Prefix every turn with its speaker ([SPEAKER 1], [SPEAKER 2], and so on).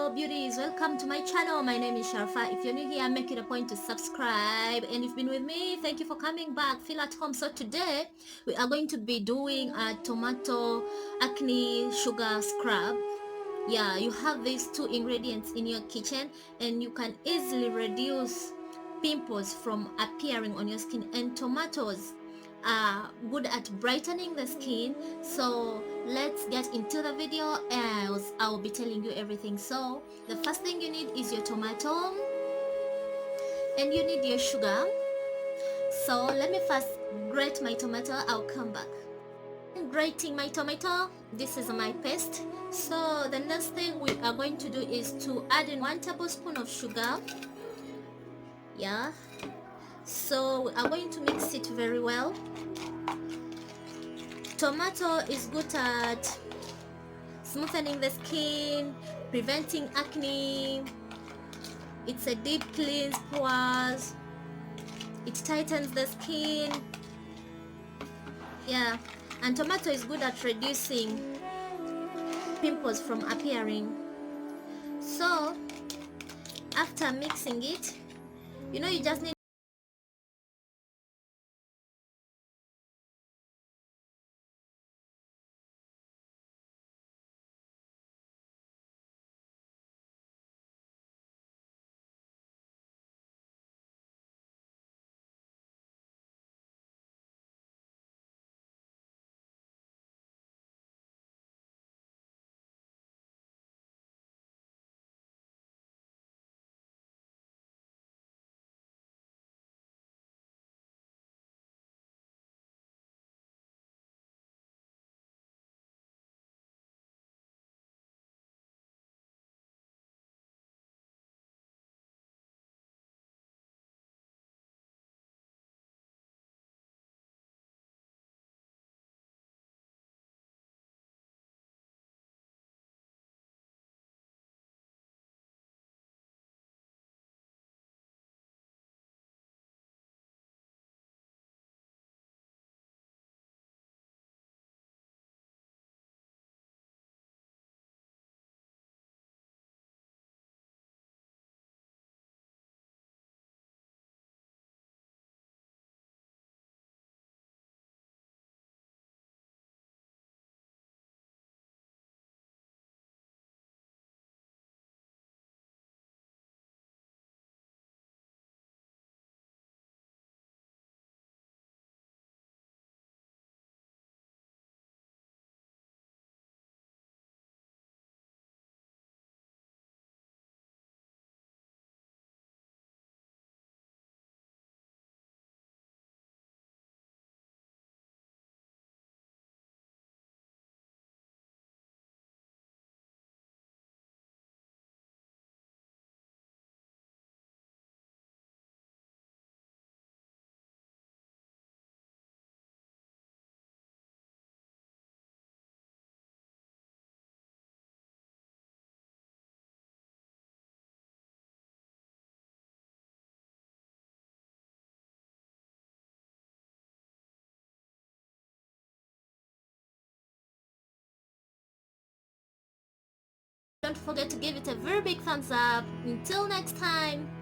[SPEAKER 1] Hello beauties, welcome to my channel. My name is Sharifa. If you're new here, make it a point to subscribe, and if you've been with me, thank you for coming back. Feel at home. So today we are going to be doing a tomato acne sugar scrub. Yeah, you have these two ingredients in your kitchen and you can easily reduce pimples from appearing on your skin, and tomatoes are good at brightening the skin. So let's get into the video as I'll be telling you everything. So the first thing you need is your tomato and you need your sugar. So let me first grate my tomato. I'll come back. Grating my tomato, this is my paste. So the next thing we are going to do is to add in 1 tablespoon of sugar. Yeah, so we are going to mix it very well. Tomato is good at smoothing the skin, preventing acne. It's a deep cleanse pores. It tightens the skin. Yeah, and tomato is good at reducing pimples from appearing. So after mixing it, you just need don't forget to give it a very big thumbs up. Until next time.